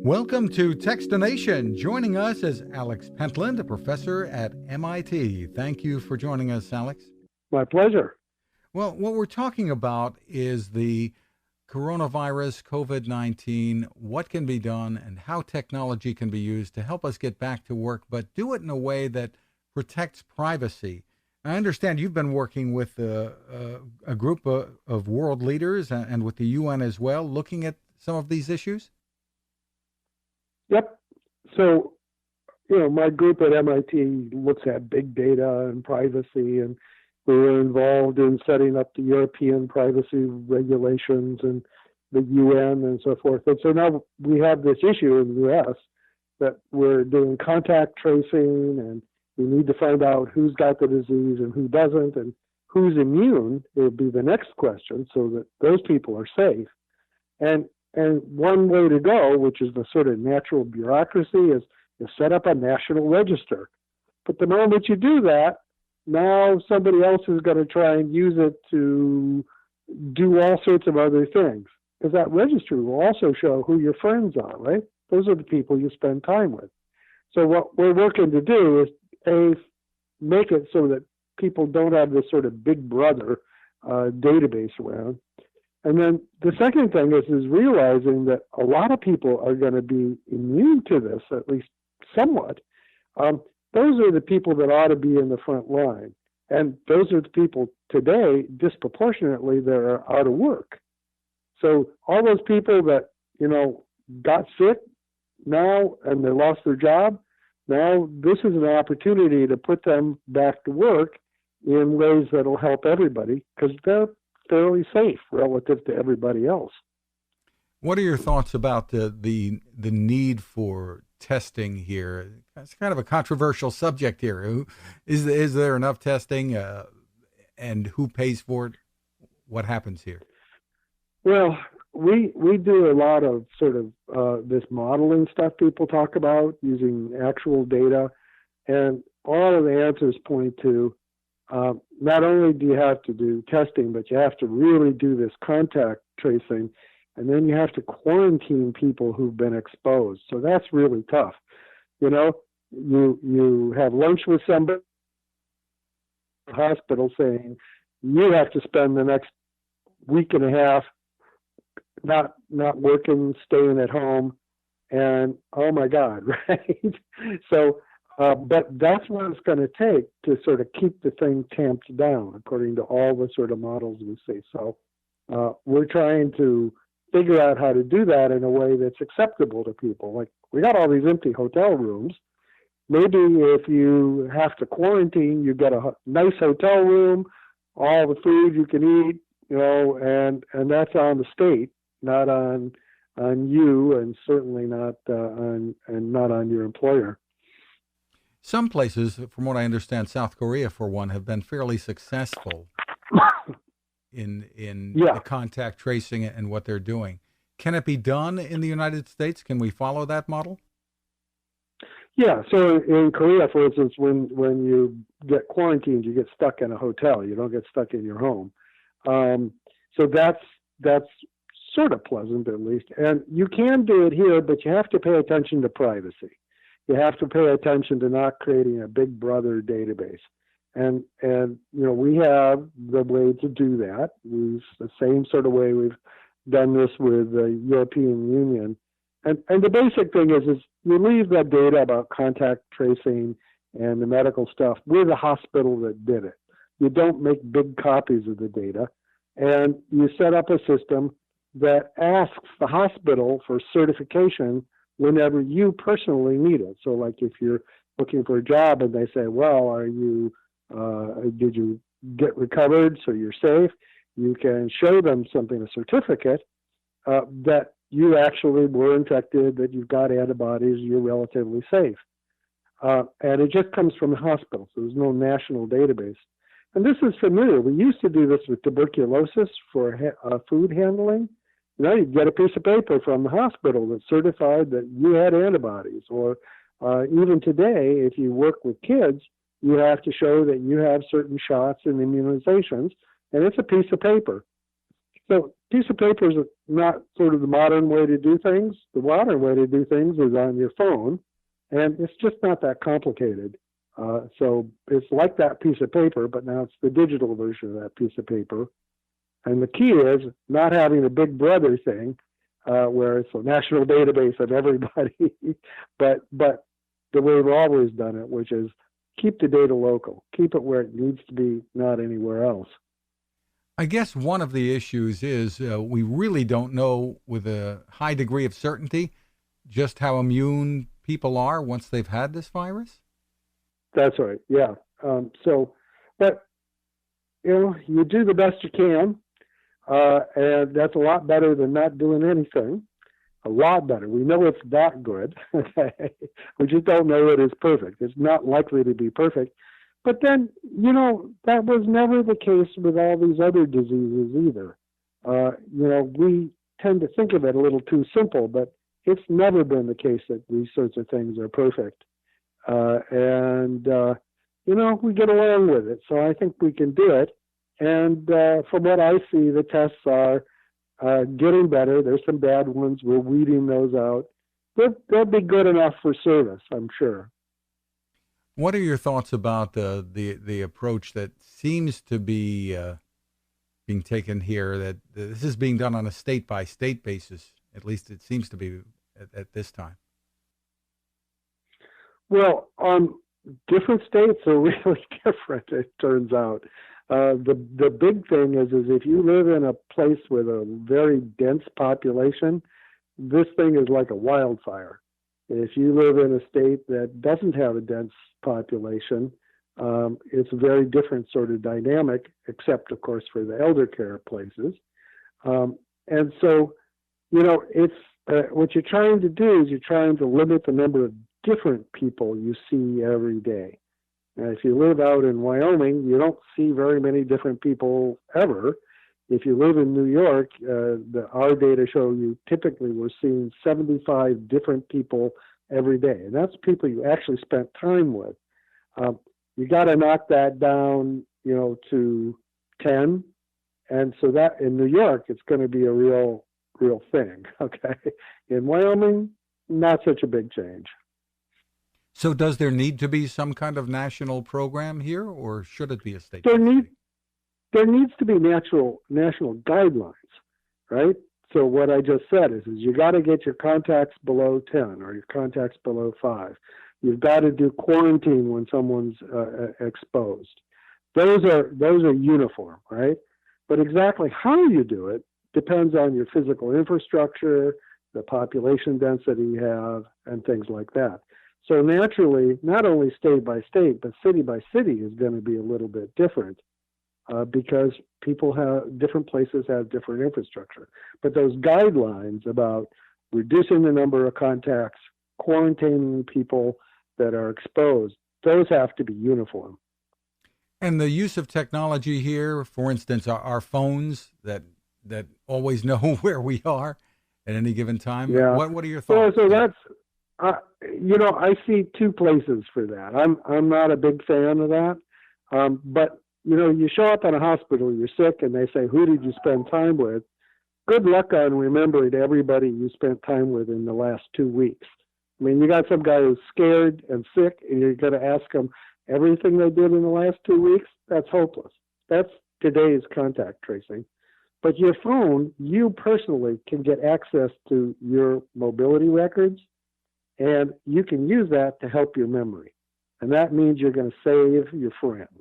Welcome to Techstination. Joining us is Alex Pentland, a professor at MIT. Thank you for joining us, Alex. My pleasure. Well, what we're talking about is the coronavirus, COVID-19, what can be done and how technology can be used to help us get back to work, but do it in a way that protects privacy. I understand you've been working with a group of world leaders and with the UN as well, looking at some of these issues? Yep. So, my group at MIT looks at big data and privacy, and we were involved in setting up the European privacy regulations and the UN and so forth. And so now we have this issue in the U.S. that we're doing contact tracing, and we need to find out who's got the disease and who doesn't, and who's immune. It would be the next question, so that those people are safe. And one way to go, which is the sort of natural bureaucracy, is set up a national register. But the moment you do that, now somebody else is going to try and use it to do all sorts of other things. Because that registry will also show who your friends are, right? Those are the people you spend time with. So what we're working to do is, make it so that people don't have this sort of big brother database around. And then the second thing is realizing that a lot of people are going to be immune to this, at least somewhat. Those are the people that ought to be in the front line. And those are the people today, disproportionately, that are out of work. So all those people that, got sick now and they lost their job, now this is an opportunity to put them back to work in ways that will help everybody, because they're fairly safe relative to everybody else. What are your thoughts about the need for testing here? It's kind of a controversial subject here. Is there enough testing, and who pays for it? What happens here? Well, we do a lot of sort of this modeling stuff people talk about using actual data, and all of the answers point to not only do you have to do testing, but you have to really do this contact tracing, and then you have to quarantine people who've been exposed. So that's really tough. You have lunch with somebody at the hospital saying you have to spend the next week and a half not working, staying at home, and oh my God, right? So, but that's what it's going to take to sort of keep the thing tamped down, according to all the sort of models we see. So, we're trying to figure out how to do that in a way that's acceptable to people. Like, we got all these empty hotel rooms. Maybe if you have to quarantine, you get a nice hotel room, all the food you can eat, and that's on the state, not on you, and certainly not on your employer. Some places, from what I understand, South Korea, for one, have been fairly successful in the contact tracing and what they're doing. Can it be done in the United States? Can we follow that model? Yeah. So in Korea, for instance, when you get quarantined, you get stuck in a hotel. You don't get stuck in your home. So that's sort of pleasant, at least. And you can do it here, but you have to pay attention to privacy. You have to pay attention to not creating a big brother database. And we have the way to do that. The same sort of way we've done this with the European Union. And the basic thing is you leave that data about contact tracing and the medical stuff with the hospital that did it. You don't make big copies of the data, and you set up a system that asks the hospital for certification whenever you personally need it. So like if you're looking for a job and they say, well, did you get recovered so you're safe? You can show them a certificate that you actually were infected, that you've got antibodies, you're relatively safe. And it just comes from the hospital, so there's no national database. And this is familiar. We used to do this with tuberculosis for food handling. You'd get a piece of paper from the hospital that certified that you had antibodies. Or even today, if you work with kids, you have to show that you have certain shots and immunizations, and it's a piece of paper. So piece of paper is not sort of the modern way to do things. The modern way to do things is on your phone, and it's just not that complicated. So it's like that piece of paper, but now it's the digital version of that piece of paper. And the key is not having a big brother thing where it's a national database of everybody, but the way we've always done it, which is keep the data local, keep it where it needs to be, not anywhere else. I guess one of the issues is we really don't know with a high degree of certainty just how immune people are once they've had this virus. That's right. Yeah. But you do the best you can, and that's a lot better than not doing anything. A lot better. We know it's that good. We just don't know it is perfect. It's not likely to be perfect. But then, that was never the case with all these other diseases either. We tend to think of it a little too simple, but it's never been the case that these sorts of things are perfect. We get along with it. So I think we can do it. And from what I see, the tests are getting better. There's some bad ones. We're weeding those out. They'll be good enough for service, I'm sure. What are your thoughts about the approach that seems to be being taken here, that this is being done on a state-by-state basis? At least it seems to be at this time. Well, different states are really different, it turns out. The big thing is if you live in a place with a very dense population, this thing is like a wildfire. If you live in a state that doesn't have a dense population, it's a very different sort of dynamic, except, of course, for the elder care places. And so, it's what you're trying to do is you're trying to limit the number of different people you see every day. Now, if you live out in Wyoming, you don't see very many different people ever. If you live in New York, our data show you typically we're seeing 75 different people every day. And that's people you actually spent time with. You got to knock that down, to 10. And so that in New York, it's going to be a real thing. Okay. In Wyoming, not such a big change. So does there need to be some kind of national program here, or should it be a state? There needs to be national guidelines, right? So what I just said is you got to get your contacts below 10 or your contacts below 5. You've got to do quarantine when someone's exposed. Those are uniform, right? But exactly how you do it depends on your physical infrastructure, the population density you have, and things like that. So naturally, not only state by state, but city by city is going to be a little bit different because different places have different infrastructure. But those guidelines about reducing the number of contacts, quarantining people that are exposed, those have to be uniform. And the use of technology here, for instance, our phones that always know where we are at any given time. Yeah. What are your thoughts? So that's. I see two places for that. I'm not a big fan of that. But you show up in a hospital, you're sick, and they say, "Who did you spend time with?" Good luck on remembering everybody you spent time with in the last 2 weeks. I mean, you got some guy who's scared and sick, and you're going to ask him everything they did in the last 2 weeks. That's hopeless. That's today's contact tracing. But your phone, you personally can get access to your mobility records. And you can use that to help your memory. And that means you're going to save your friends.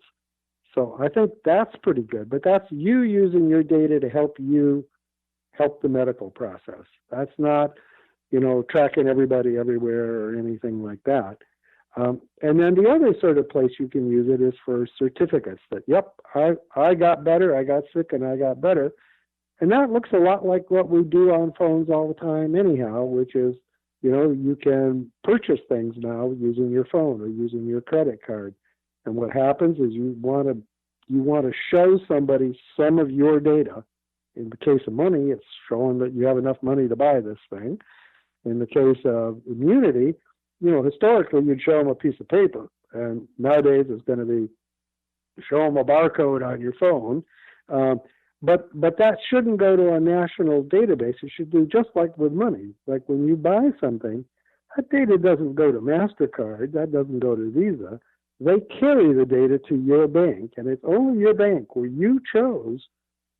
So I think that's pretty good. But that's you using your data to help the medical process. That's not, tracking everybody everywhere or anything like that. And then the other sort of place you can use it is for certificates that, yep, I got better, I got sick, and I got better. And that looks a lot like what we do on phones all the time anyhow, which is, you can purchase things now using your phone or using your credit card. And what happens is you want to show somebody some of your data. In the case of money, it's showing that you have enough money to buy this thing. In the case of immunity, historically you'd show them a piece of paper, and nowadays it's going to be show them a barcode on your phone. But that shouldn't go to a national database. It should do just like with money. Like when you buy something, that data doesn't go to MasterCard. That doesn't go to Visa. They carry the data to your bank, and it's only your bank where you chose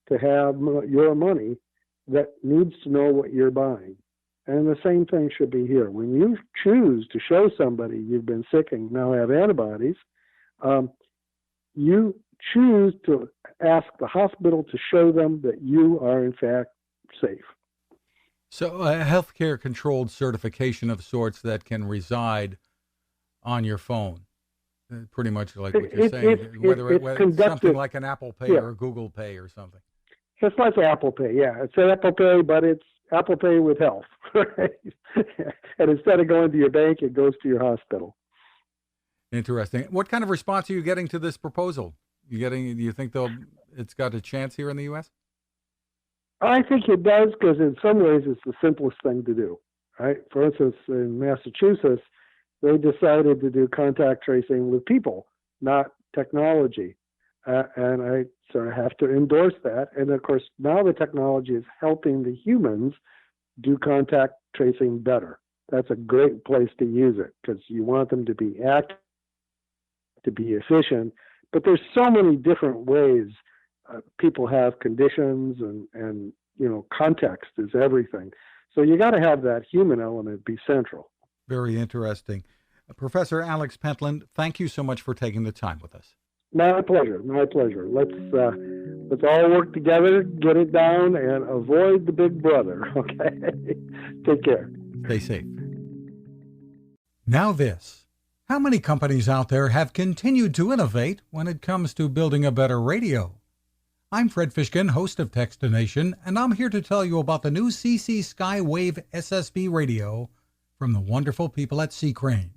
to have your money that needs to know what you're buying. And the same thing should be here. When you choose to show somebody you've been sick and now have antibodies, you choose to ask the hospital to show them that you are in fact safe. So a healthcare controlled certification of sorts that can reside on your phone. Pretty much like what you're saying, whether it's something like an Apple Pay or a Google Pay or something. It's like Apple Pay, yeah. It's an Apple Pay, but it's Apple Pay with health, right? And instead of going to your bank, it goes to your hospital. Interesting. What kind of response are you getting to this proposal? Do you think it's got a chance here in the U.S.? I think it does, because in some ways it's the simplest thing to do, right? For instance, in Massachusetts, they decided to do contact tracing with people, not technology. And I sort of have to endorse that. And of course, now the technology is helping the humans do contact tracing better. That's a great place to use it, because you want them to be accurate, to be efficient. But there's so many different ways people have conditions, and context is everything. So you got to have that human element be central. Very interesting. Professor Alex Pentland, thank you so much for taking the time with us. My pleasure. My pleasure. Let's all work together, get it down, and avoid the big brother. Okay. Take care. Stay safe. Now this. How many companies out there have continued to innovate when it comes to building a better radio? I'm Fred Fishkin, host of Techstination, and I'm here to tell you about the new CC Skywave SSB radio from the wonderful people at C. Crane.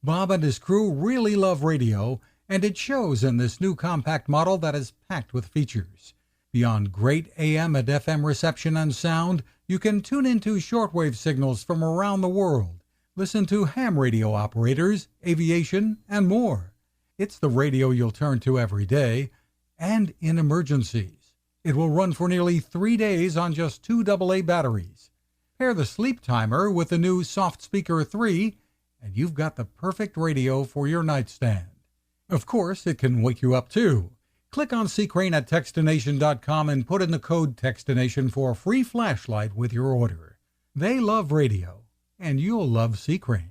Bob and his crew really love radio, and it shows in this new compact model that is packed with features. Beyond great AM and FM reception and sound, you can tune into shortwave signals from around the world, listen to ham radio operators, aviation, and more. It's the radio you'll turn to every day, and in emergencies. It will run for nearly 3 days on just 2 AA batteries. Pair the sleep timer with the new Soft Speaker 3, and you've got the perfect radio for your nightstand. Of course, it can wake you up too. Click on C. Crane at Techstination.com and put in the code Techstination for a free flashlight with your order. They love radio, and you'll love C. Crane.